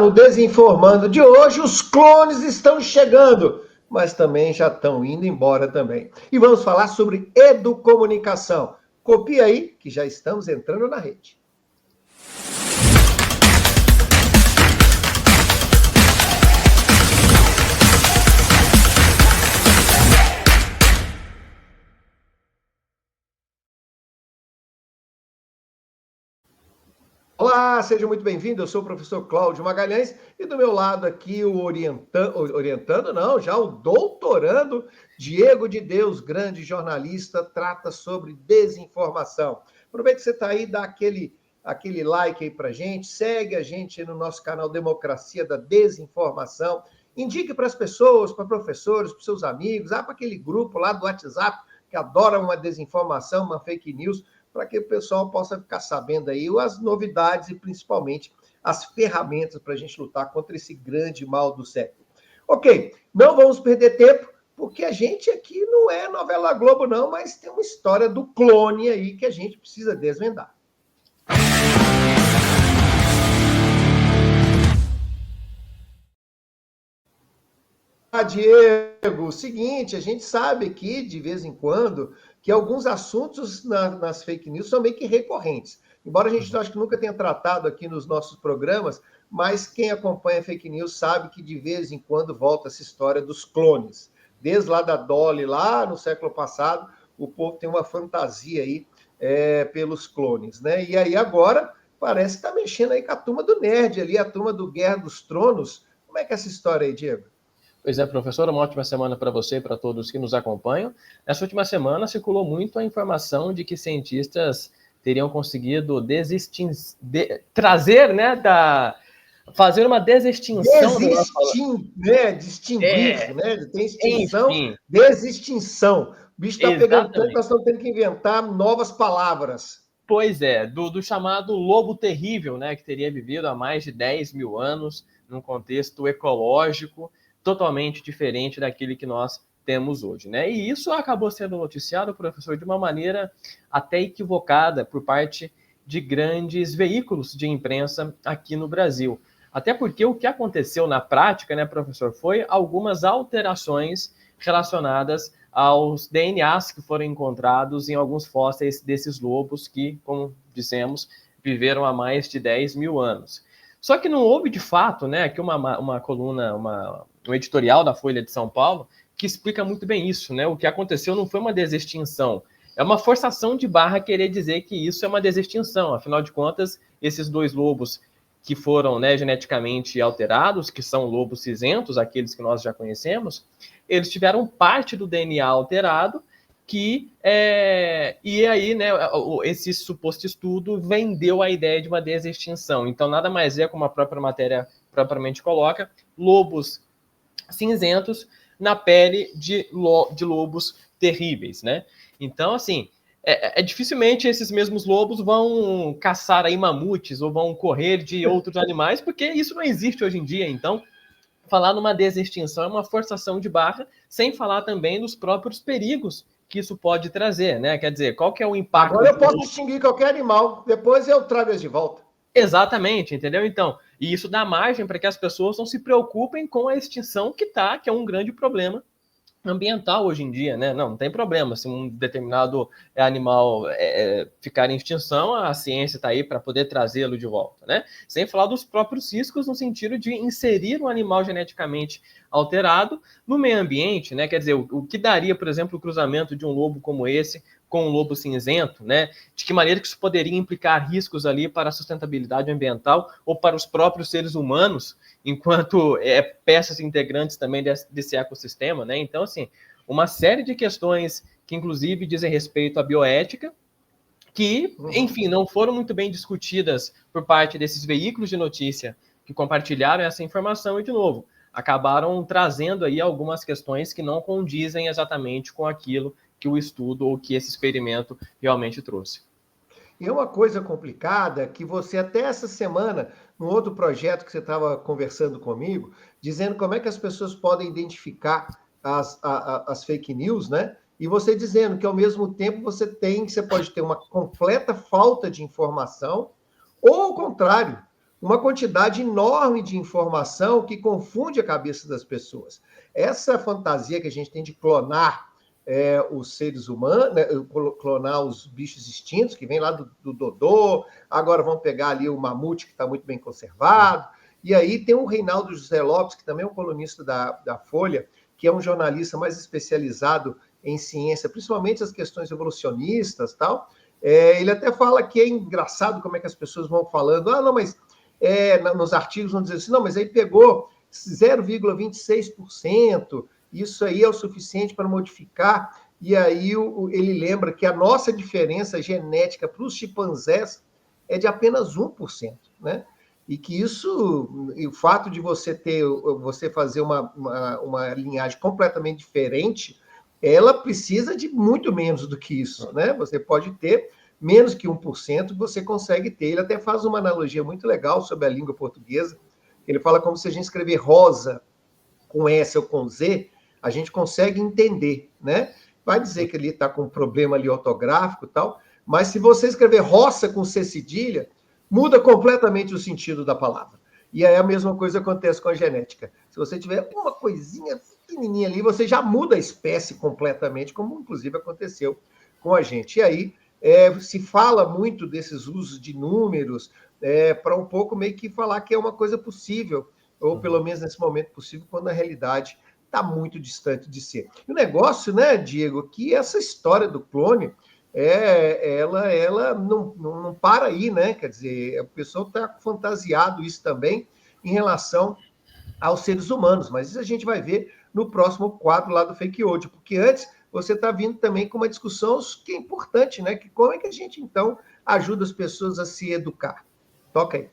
no Desinformando de hoje, os clones estão chegando, mas também já estão indo embora também. E vamos falar sobre educomunicação. Copia aí, que já estamos entrando na rede. Olá, seja muito bem-vindo. Eu sou o professor Cláudio Magalhães e do meu lado aqui o o doutorando Diego de Deus, grande jornalista, trata sobre desinformação. Aproveita que você está aí, dá aquele like aí para gente, segue a gente no nosso canal Democracia da Desinformação, indique para as pessoas, para professores, para seus amigos, para aquele grupo lá do WhatsApp que adora uma desinformação, uma fake news, para que o pessoal possa ficar sabendo aí as novidades e principalmente as ferramentas para a gente lutar contra esse grande mal do século. Ok, não vamos perder tempo, porque a gente aqui não é novela Globo não, mas tem uma história do clone aí que a gente precisa desvendar. Diego, o seguinte, a gente sabe aqui, de vez em quando, que alguns assuntos nas fake news são meio que recorrentes. Embora a gente acho que nunca tenha tratado aqui nos nossos programas, mas quem acompanha fake news sabe que de vez em quando volta essa história dos clones. Desde lá da Dolly, lá no século passado, o povo tem uma fantasia aí pelos clones, né? E aí agora parece que está mexendo aí com a turma do nerd ali, a turma do Guerra dos Tronos. Como é que é essa história aí, Diego? Pois é, professor, uma ótima semana para você e para todos que nos acompanham. Nessa última semana circulou muito a informação de que cientistas teriam conseguido trazer, né, fazer uma desextinção. Distinguir, né? Tem extinção, enfim. Desextinção. O bicho está pegando tanto, nós estamos tendo que inventar novas palavras. Pois é, do chamado lobo terrível, né, que teria vivido há mais de 10 mil anos, num contexto ecológico, totalmente diferente daquele que nós temos hoje, né? E isso acabou sendo noticiado, professor, de uma maneira até equivocada por parte de grandes veículos de imprensa aqui no Brasil. Até porque o que aconteceu na prática, né, professor, foi algumas alterações relacionadas aos DNAs que foram encontrados em alguns fósseis desses lobos que, como dissemos, viveram há mais de 10 mil anos. Só que não houve, de fato, né, aqui uma coluna, um editorial da Folha de São Paulo que explica muito bem isso, né? O que aconteceu não foi uma desextinção, é uma forçação de barra querer dizer que isso é uma desextinção. Afinal de contas, esses dois lobos que foram, né, geneticamente alterados, que são lobos cinzentos, aqueles que nós já conhecemos, eles tiveram parte do DNA alterado, e aí, né, esse suposto estudo vendeu a ideia de uma desextinção. Então, nada mais é, como a própria matéria propriamente coloca, lobos cinzentos na pele de lobos terríveis, né? Então, assim, dificilmente esses mesmos lobos vão caçar aí mamutes ou vão correr de outros animais, porque isso não existe hoje em dia. Então, falar numa desextinção é uma forçação de barra, sem falar também dos próprios perigos que isso pode trazer, né? Quer dizer, qual que é o impacto... Agora eu posso distinguir qualquer animal, depois eu trago eles de volta. Exatamente, entendeu? Então, e isso dá margem para que as pessoas não se preocupem com a extinção que é um grande problema ambiental hoje em dia, né? Não tem problema se um determinado animal ficar em extinção, a ciência está aí para poder trazê-lo de volta, né? Sem falar dos próprios riscos no sentido de inserir um animal geneticamente alterado no meio ambiente, né? Quer dizer, o que daria, por exemplo, o cruzamento de um lobo como esse com um lobo cinzento, né? De que maneira que isso poderia implicar riscos ali para a sustentabilidade ambiental ou para os próprios seres humanos, enquanto peças integrantes também desse ecossistema, né? Então, assim, uma série de questões que, inclusive, dizem respeito à bioética, que, enfim, não foram muito bem discutidas por parte desses veículos de notícia que compartilharam essa informação e, de novo, acabaram trazendo aí algumas questões que não condizem exatamente com aquilo que o estudo ou que esse experimento realmente trouxe. E é uma coisa complicada que você, até essa semana, num outro projeto que você estava conversando comigo, dizendo como é que as pessoas podem identificar as fake news, né? E você dizendo que, ao mesmo tempo, você pode ter uma completa falta de informação, ou ao contrário, uma quantidade enorme de informação que confunde a cabeça das pessoas. Essa fantasia que a gente tem de clonar os seres humanos, né, clonar os bichos extintos, que vem lá do Dodô, agora vão pegar ali o mamute, que está muito bem conservado, e aí tem o Reinaldo José Lopes, que também é um colunista da Folha, que é um jornalista mais especializado em ciência, principalmente as questões evolucionistas e tal. Ele até fala que é engraçado como é que as pessoas vão falando, não, mas nos artigos vão dizer assim, não, mas aí pegou 0,26%, isso aí é o suficiente para modificar, e aí ele lembra que a nossa diferença genética para os chimpanzés é de apenas 1%, né? E que isso, e o fato de você fazer uma linhagem completamente diferente, ela precisa de muito menos do que isso, né? Você pode ter menos que 1%, você consegue ter. Ele até faz uma analogia muito legal sobre a língua portuguesa. Ele fala como se a gente escrever rosa com S ou com Z, a gente consegue entender, né? Vai dizer que ele está com um problema ali ortográfico e tal, mas se você escrever roça com C cedilha, muda completamente o sentido da palavra. E aí a mesma coisa acontece com a genética. Se você tiver uma coisinha pequenininha ali, você já muda a espécie completamente, como inclusive aconteceu com a gente. E aí se fala muito desses usos de números para um pouco meio que falar que é uma coisa possível, ou pelo menos nesse momento possível, quando a realidade está muito distante de ser. E o negócio, né, Diego, que essa história do clone, ela não para aí, né? Quer dizer, o pessoal está fantasiado isso também em relação aos seres humanos, mas isso a gente vai ver no próximo quadro lá do Fake Old, porque antes você está vindo também com uma discussão que é importante, né? Que como é que a gente, então, ajuda as pessoas a se educar? Toca aí.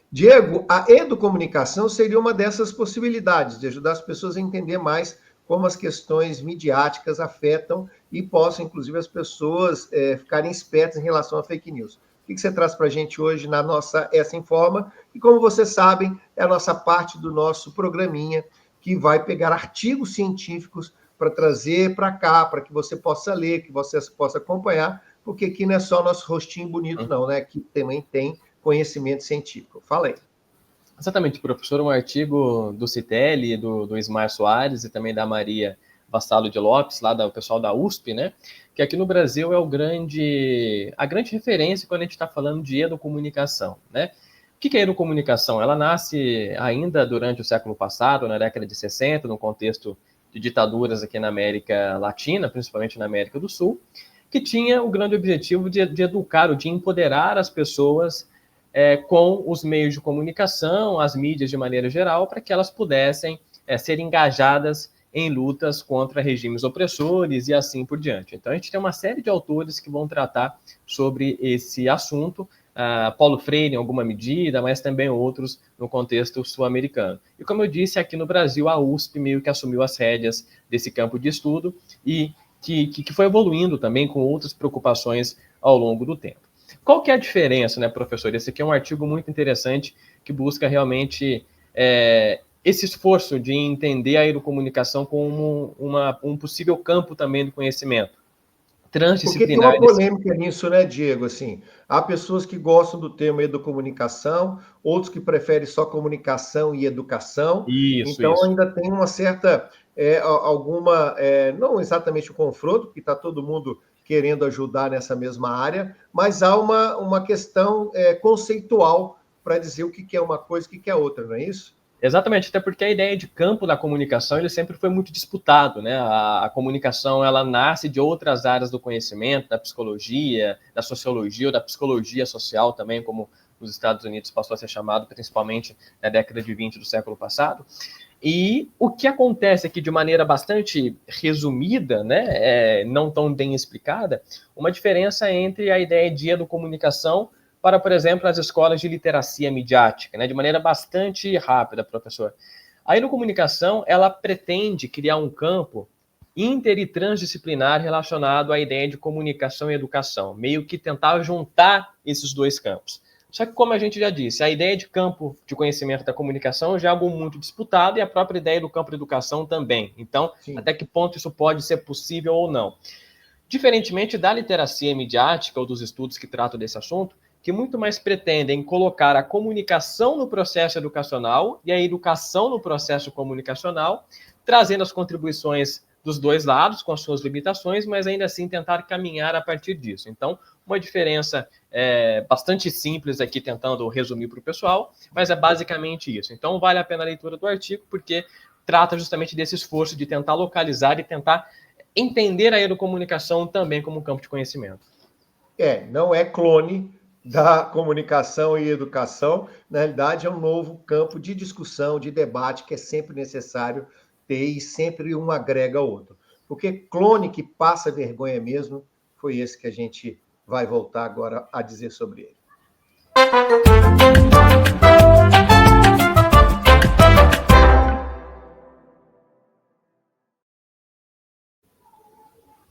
Diego, a educomunicação seria uma dessas possibilidades de ajudar as pessoas a entender mais como as questões midiáticas afetam e possam, inclusive, as pessoas ficarem espertas em relação a fake news. O que você traz para a gente hoje na nossa Essa Informa? E como vocês sabem, é a nossa parte do nosso programinha que vai pegar artigos científicos para trazer para cá, para que você possa ler, que você possa acompanhar, porque aqui não é só nosso rostinho bonito, não, né? Aqui também tem conhecimento científico. Fala aí. Exatamente, professor, um artigo do Citelli, do Ismar Soares e também da Maria Vassalo de Lopes, lá do pessoal da USP, né? Que aqui no Brasil é a grande referência quando a gente está falando de educomunicação, né? O que é educomunicação? Ela nasce ainda durante o século passado, na década de 60, no contexto de ditaduras aqui na América Latina, principalmente na América do Sul, que tinha o grande objetivo de educar, ou de empoderar as pessoas com os meios de comunicação, as mídias de maneira geral, para que elas pudessem ser engajadas em lutas contra regimes opressores e assim por diante. Então, a gente tem uma série de autores que vão tratar sobre esse assunto, Paulo Freire em alguma medida, mas também outros no contexto sul-americano. E como eu disse, aqui no Brasil, a USP meio que assumiu as rédeas desse campo de estudo e que foi evoluindo também com outras preocupações ao longo do tempo. Qual que é a diferença, né, professor? Esse aqui é um artigo muito interessante que busca realmente esse esforço de entender a educomunicação como um possível campo também do conhecimento transdisciplinar. Porque tem uma polêmica nisso, né, Diego? Assim, há pessoas que gostam do termo educomunicação, outros que preferem só comunicação e educação. Então, ainda tem uma certa, não exatamente o confronto, porque está todo mundo querendo ajudar nessa mesma área, mas há uma questão conceitual para dizer o que é uma coisa e o que é outra, não é isso? Exatamente, até porque a ideia de campo da comunicação ele sempre foi muito disputado, né? A comunicação ela nasce de outras áreas do conhecimento, da psicologia, da sociologia ou da psicologia social também, como nos Estados Unidos passou a ser chamado, principalmente na década de 20 do século passado. E o que acontece aqui de maneira bastante resumida, né, não tão bem explicada, uma diferença entre a ideia de educomunicação para, por exemplo, as escolas de literacia midiática, né, de maneira bastante rápida, professor. A educomunicação, ela pretende criar um campo inter e transdisciplinar relacionado à ideia de comunicação e educação, meio que tentar juntar esses dois campos. Só que, como a gente já disse, a ideia de campo de conhecimento da comunicação já é algo muito disputado e a própria ideia do campo da educação também. Então, Sim. até que ponto isso pode ser possível ou não? Diferentemente da literacia midiática ou dos estudos que tratam desse assunto, que muito mais pretendem colocar a comunicação no processo educacional e a educação no processo comunicacional, trazendo as contribuições dos dois lados, com as suas limitações, mas ainda assim tentar caminhar a partir disso. Então, uma diferença bastante simples aqui, tentando resumir para o pessoal, mas é basicamente isso. Então, vale a pena a leitura do artigo, porque trata justamente desse esforço de tentar localizar e tentar entender a educomunicação também como um campo de conhecimento. Não é clone da comunicação e educação, na realidade é um novo campo de discussão, de debate, que é sempre necessário ter e sempre um agrega ao outro. Porque clone que passa vergonha mesmo, foi esse que a gente vai voltar agora a dizer sobre ele.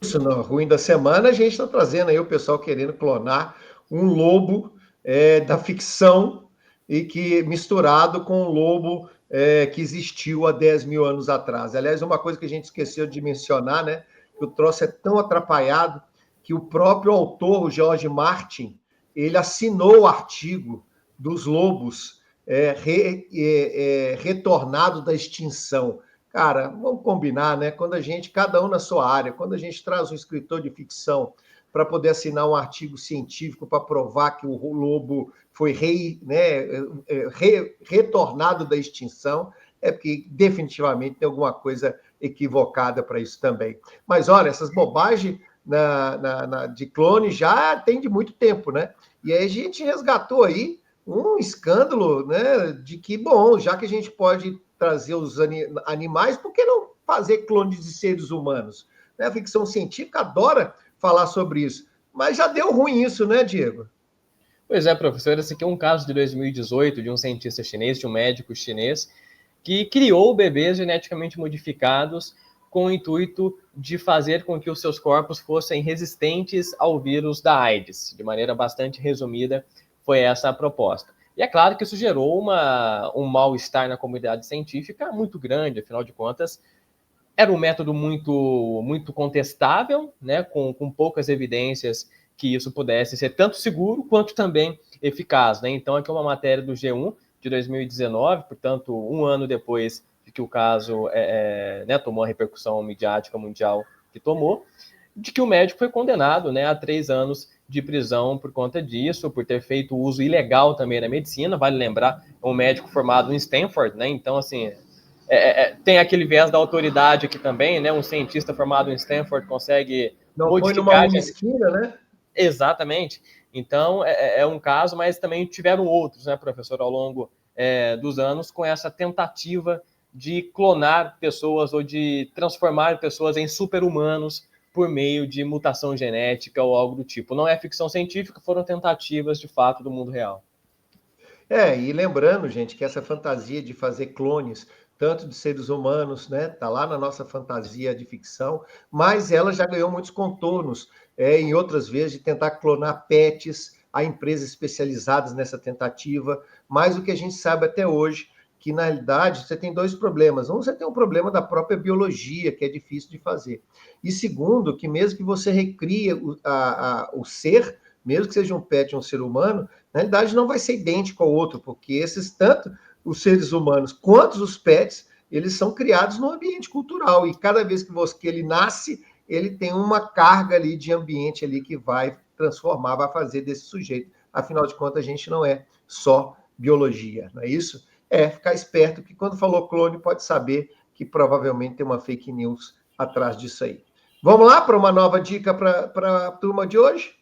Isso no Ruim da Semana, a gente está trazendo aí o pessoal querendo clonar um lobo da ficção e que misturado com um lobo que existiu há 10 mil anos atrás. Aliás, uma coisa que a gente esqueceu de mencionar, né? Que o troço é tão atrapalhado que o próprio autor, o George Martin, ele assinou o artigo dos lobos retornado da extinção. Cara, vamos combinar, né? Quando a gente, cada um na sua área, quando a gente traz um escritor de ficção para poder assinar um artigo científico para provar que o lobo foi retornado da extinção, é porque definitivamente tem alguma coisa equivocada para isso também. Mas olha, essas bobagens de clone já tem de muito tempo, né? E aí a gente resgatou aí um escândalo, né? De que, bom, já que a gente pode trazer os animais, por que não fazer clones de seres humanos? A ficção científica adora falar sobre isso. Mas já deu ruim isso, né, Diego? Pois é, professor, esse aqui é um caso de 2018 de um cientista chinês, de um médico chinês, que criou bebês geneticamente modificados com o intuito de fazer com que os seus corpos fossem resistentes ao vírus da AIDS. De maneira bastante resumida, foi essa a proposta. E é claro que isso gerou um mal-estar na comunidade científica muito grande, afinal de contas, era um método muito, muito contestável, né, com poucas evidências que isso pudesse ser tanto seguro quanto também eficaz. Né? Então, aqui é uma matéria do G1 de 2019, portanto, um ano depois de que o caso tomou a repercussão midiática mundial que tomou, de que o médico foi condenado, né, a 3 anos de prisão por conta disso, por ter feito uso ilegal também da medicina. Vale lembrar, é um médico formado em Stanford, né? Então, assim, tem aquele viés da autoridade aqui também, né? Um cientista formado em Stanford consegue não modificar... Foi numa esquina, né? Exatamente. Então, é um caso, mas também tiveram outros, né, professor, ao longo dos anos, com essa tentativa de clonar pessoas ou de transformar pessoas em super-humanos por meio de mutação genética ou algo do tipo. Não é ficção científica, foram tentativas, de fato, do mundo real. E lembrando, gente, que essa fantasia de fazer clones, tanto de seres humanos, né, tá lá na nossa fantasia de ficção, mas ela já ganhou muitos contornos, em outras vezes, de tentar clonar pets, há empresas especializadas nessa tentativa, mas o que a gente sabe até hoje, que na realidade você tem dois problemas. Um, você tem um problema da própria biologia, que é difícil de fazer. E segundo, que mesmo que você recria o ser, mesmo que seja um pet ou um ser humano, na realidade não vai ser idêntico ao outro, porque tanto os seres humanos quanto os pets, eles são criados no ambiente cultural, e cada vez que ele nasce, ele tem uma carga ali de ambiente ali que vai transformar, vai fazer desse sujeito. Afinal de contas, a gente não é só biologia, não é isso? Ficar esperto que quando falou clone, pode saber que provavelmente tem uma fake news atrás disso aí. Vamos lá para uma nova dica para a turma de hoje?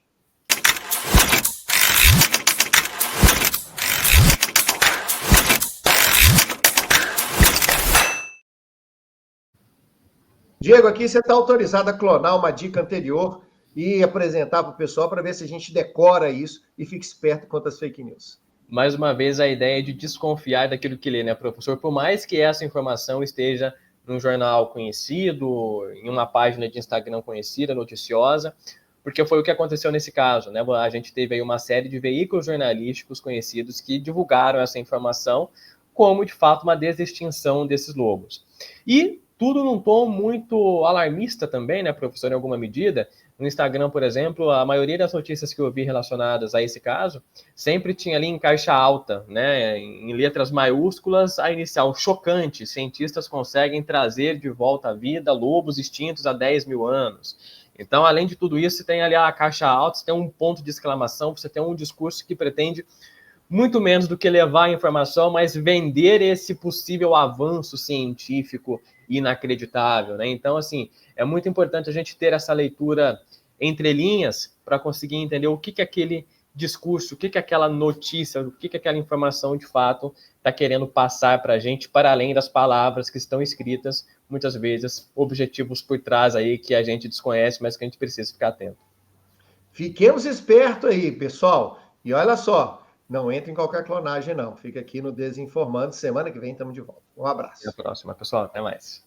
Diego, aqui você está autorizado a clonar uma dica anterior e apresentar para o pessoal para ver se a gente decora isso e fica esperto quanto às fake news. Mais uma vez, a ideia de desconfiar daquilo que lê, né, professor? Por mais que essa informação esteja num jornal conhecido, em uma página de Instagram conhecida, noticiosa, porque foi o que aconteceu nesse caso, né? A gente teve aí uma série de veículos jornalísticos conhecidos que divulgaram essa informação como, de fato, uma desextinção desses lobos. E tudo num tom muito alarmista também, né, professor, em alguma medida. No Instagram, por exemplo, a maioria das notícias que eu vi relacionadas a esse caso sempre tinha ali em caixa alta, né, em letras maiúsculas, a inicial chocante: cientistas conseguem trazer de volta à vida lobos extintos há 10 mil anos. Então, além de tudo isso, você tem ali a caixa alta, você tem um ponto de exclamação, você tem um discurso que pretende muito menos do que levar a informação, mas vender esse possível avanço científico inacreditável, né? Então, assim, é muito importante a gente ter essa leitura entre linhas para conseguir entender o que aquele discurso, o que aquela notícia, o que aquela informação de fato está querendo passar para a gente, para além das palavras que estão escritas, muitas vezes objetivos por trás aí que a gente desconhece, mas que a gente precisa ficar atento. Fiquemos espertos aí, pessoal. E olha só, não entre em qualquer clonagem, não. Fica aqui no Desinformando. Semana que vem estamos de volta. Um abraço. Até a próxima, pessoal. Até mais.